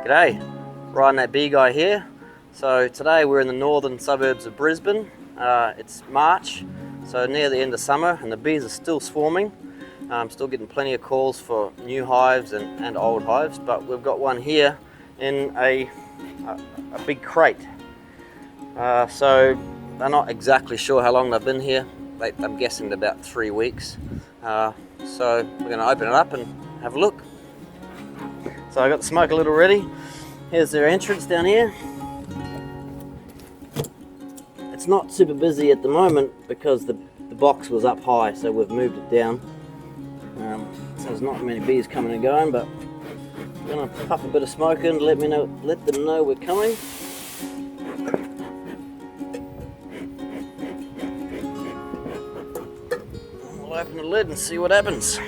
G'day, Ryan that bee guy here. So today we're in the northern suburbs of Brisbane. It's March, so near the end of summer, and the bees are still swarming. I'm still getting plenty of calls for new hives and old hives, but we've got one here in a big crate. So they're not exactly sure how long they've been here. I'm guessing about 3 weeks. So we're going to open it up and have a look. So I got the smoke a little ready. Here's their entrance down here. It's not super busy at the moment because the box was up high, so we've moved it down. So there's not many bees coming and going, but I'm gonna puff a bit of smoke in to let them know we're coming. We'll open the lid and see what happens.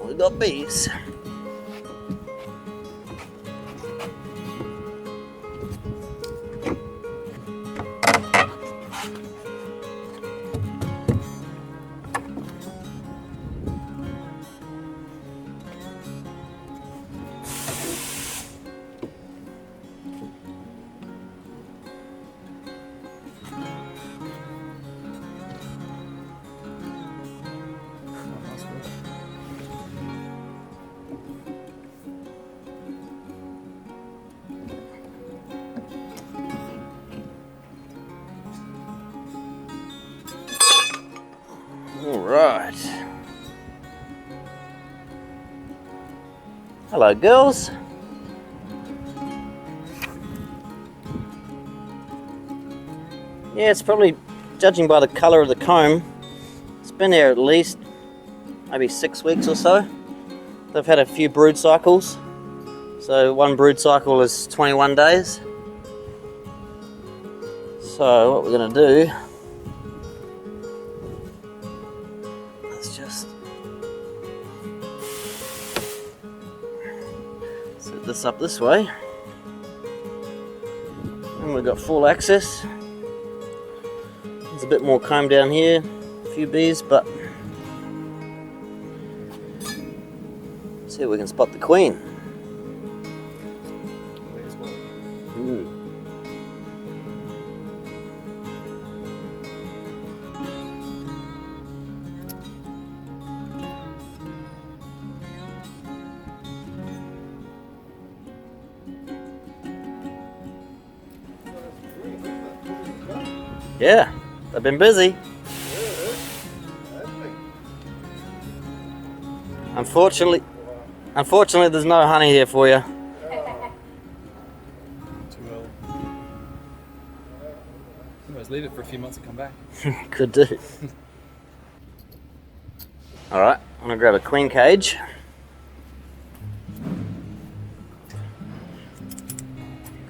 We got bees. All right. Hello, girls. Yeah, it's probably, judging by the colour of the comb, it's been there at least maybe 6 weeks or so. They've had a few brood cycles. So one brood cycle is 21 days. So what we're going to do, just set this up this way, and we've got full access. There's a bit more comb down here, a few bees, but let's see if we can spot the queen. Yeah, they've been busy. Unfortunately, there's no honey here for you. Too early. Otherwise, leave it for a few months and come back. Could do. All right, I'm gonna grab a queen cage.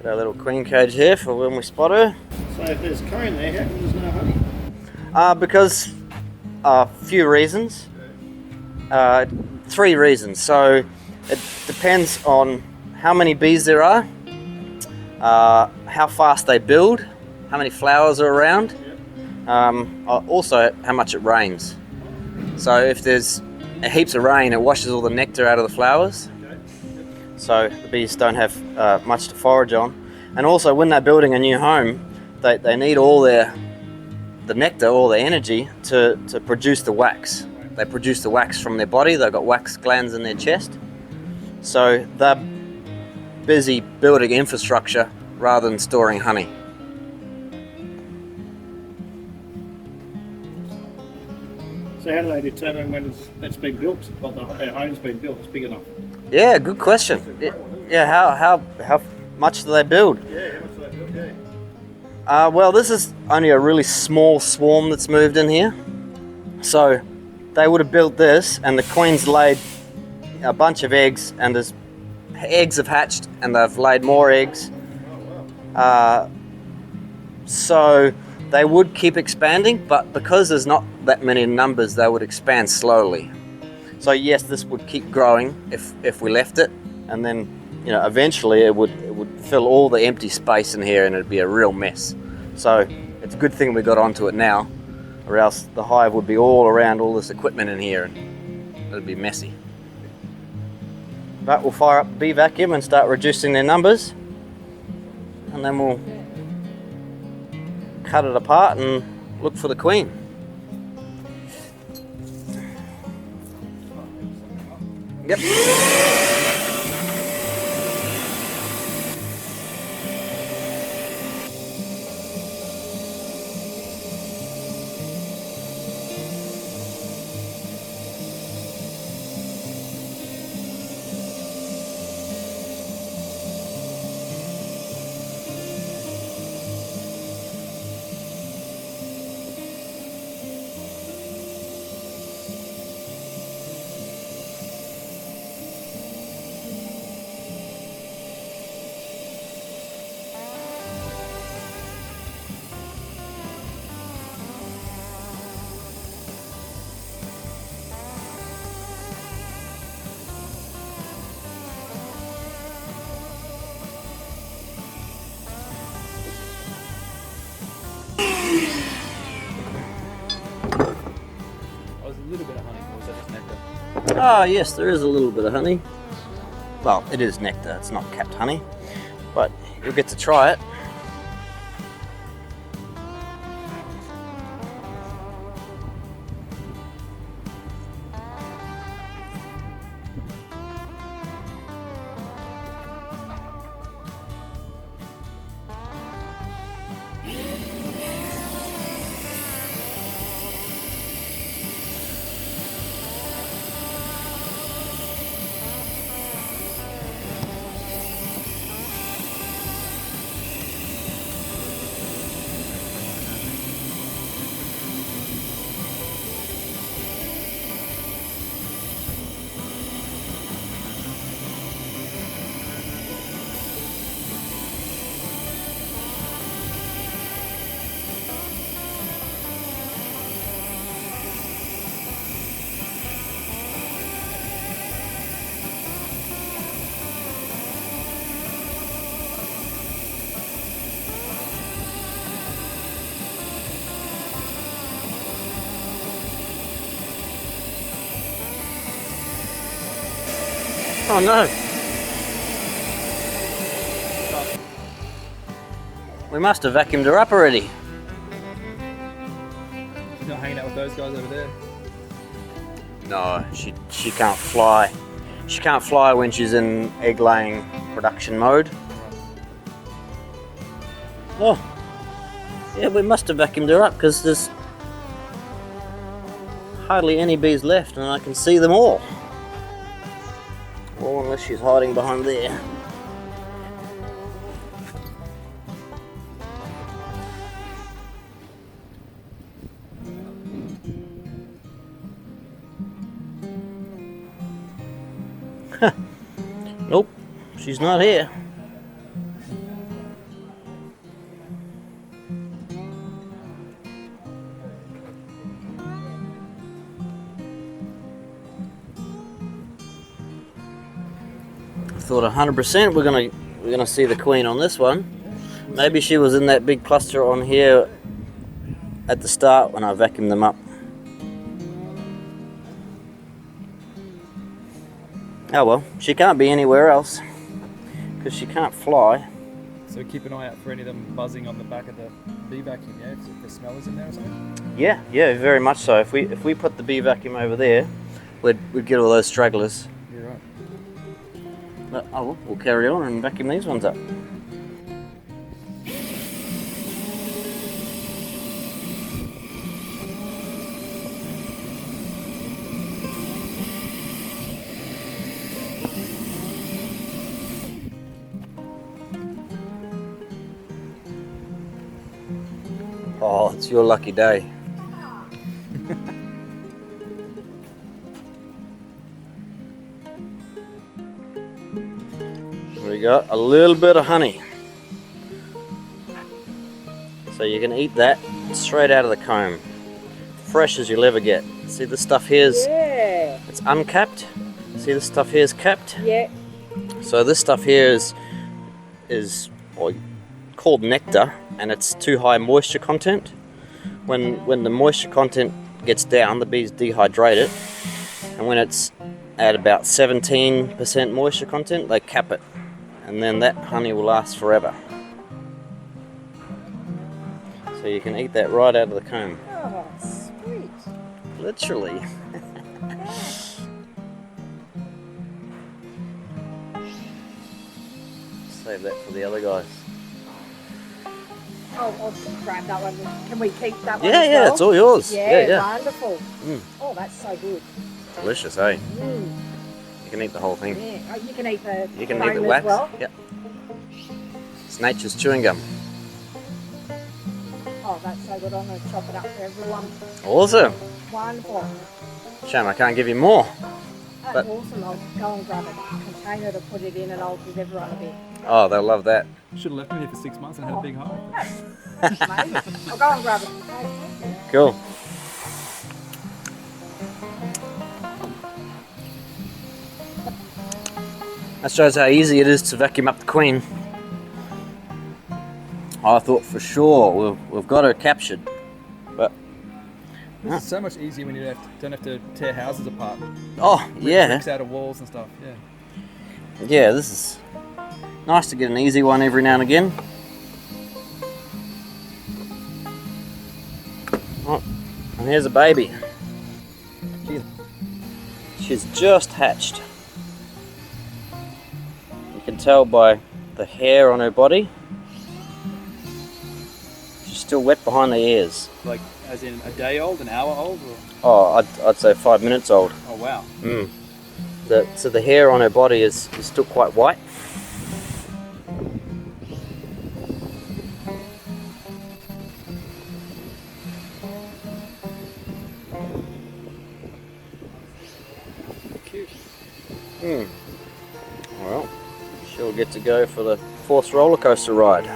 Got our little queen cage here for when we spot her. So if there's comb there, how come there's no honey? Because a few reasons. 3 reasons. So it depends on how many bees there are, how fast they build, how many flowers are around, also how much it rains. So if there's heaps of rain, it washes all the nectar out of the flowers. So the bees don't have much to forage on. And also when they're building a new home, they need all the nectar, all the energy to produce the wax. They produce the wax from their body. They've got wax glands in their chest. So they're busy building infrastructure rather than storing honey. So how do they determine when it's been built, or their home's been built, it's big enough? Yeah, good question. Yeah, how much do they build? Yeah, how much do they build? Yeah. Well, this is only a really small swarm that's moved in here. So they would have built this, and the queen's laid a bunch of eggs, and there's eggs have hatched, and they've laid more eggs. So they would keep expanding, but because there's not that many numbers, they would expand slowly. So yes, this would keep growing if we left it, and then eventually it would fill all the empty space in here, and it'd be a real mess. So it's a good thing we got onto it now, or else the hive would be all around all this equipment in here and it'd be messy. But we'll fire up the bee vacuum and start reducing their numbers, and then we'll cut it apart and look for the queen. Yep. Oh, there's a little bit of honey, or is that just nectar? Ah, yes, there is a little bit of honey. Well, it is nectar, it's not capped honey, but you'll get to try it. Oh no! We must have vacuumed her up already. She's not hanging out with those guys over there. No, she can't fly. She can't fly when she's in egg laying production mode. Oh, yeah, we must have vacuumed her up because there's hardly any bees left and I can see them all. Well, unless she's hiding behind there. Nope, she's not here. I thought 100% we're gonna see the queen on this one. Maybe she was in that big cluster on here at the start when I vacuumed them up. Oh well, she can't be anywhere else because she can't fly. So keep an eye out for any of them buzzing on the back of the bee vacuum, yeah? If the smell is in there or something? Yeah, very much so. If we put the bee vacuum over there, we'd get all those stragglers. You're right. But, oh well, we'll carry on and vacuum these ones up. Oh, it's your lucky day. We got a little bit of honey. So you can eat that straight out of the comb. Fresh as you'll ever get. See this stuff here's it's uncapped. See this stuff here's capped? Yeah. So this stuff here is called nectar. and it's too high moisture content. When the moisture content gets down, the bees dehydrate it, and when it's at about 17% moisture content, they cap it, and then that honey will last forever. So you can eat that right out of the comb. Oh, sweet. Literally. Save that for the other guys. Oh, I'll grab that one. Can we keep that one? Yeah, as yeah, well? it's all yours. Yeah, wonderful. Mm. Oh, that's so good. Delicious, eh? Mm. You can eat the whole thing. Yeah. Oh, you can eat the You can foam eat the as wax. well. Yep. It's nature's chewing gum. Oh, that's so good. I'm going to chop it up for everyone. Awesome. Wonderful. Shame I can't give you more. That's But- awesome. I'll go and grab a container to put it in, and I'll give everyone a bit. Oh, they'll love that. Should have left me here for 6 months and had a big hive. Amazing. I'll go and grab a container. Cool. That shows how easy it is to vacuum up the queen. I thought for sure we've got her captured, but This is so much easier when you don't have to tear houses apart. oh yeah, Bricks out of walls and stuff. Yeah. yeah, this is nice to get an easy one every now and again. Oh, and here's a baby. She's just hatched. You can tell by the hair on her body. She's still wet behind the ears. Like, as in a day old, an hour old, or? Oh, I'd say 5 minutes old. Oh wow. Mm. So the hair on her body is still quite white. Cute. Well, she'll get to go for the 4th roller coaster ride.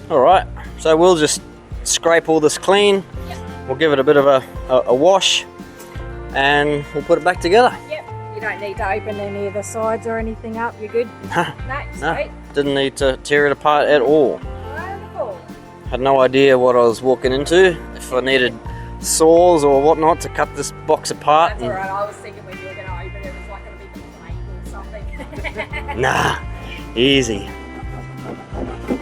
Alright, so we'll just scrape all this clean. We'll give it a bit of a wash, and we'll put it back together. Yep. You don't need to open any of the sides or anything up. You're good. No, No, sweet. didn't need to tear it apart at all. Wonderful. Had no idea what I was walking into, if I needed saws or whatnot to cut this box apart. That's alright. I was thinking when you were going to open it, it was like going to be a plate or something. Nah, easy. Thank you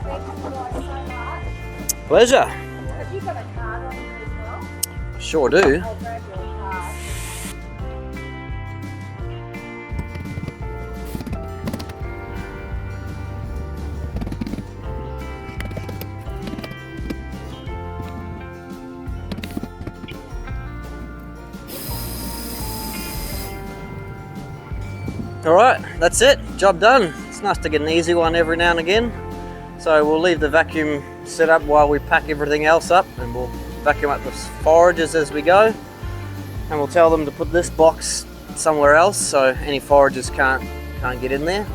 guys so much. Pleasure. Have you got a card on you as well? Sure do. I'll grab your card. Alright, that's it. Job done. It's nice to get an easy one every now and again. So we'll leave the vacuum set up while we pack everything else up, and we'll vacuum up the forages as we go. And we'll tell them to put this box somewhere else so any foragers can't get in there.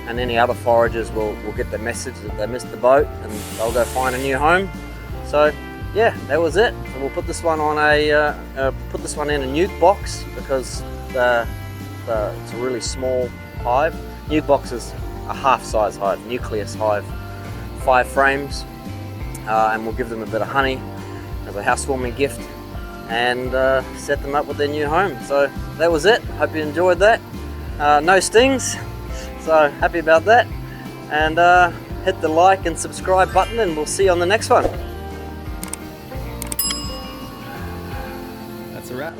And any other foragers will get the message that they missed the boat and they'll go find a new home. So yeah, that was it. So we'll put this one on in a nuke box because it's a really small hive. Nuke box is a half-size hive, nucleus hive, 5 frames, and we'll give them a bit of honey as a housewarming gift and set them up with their new home. So that was it. Hope you enjoyed that. No stings, so happy about that. And hit the like and subscribe button, and we'll see you on the next one. That's a wrap.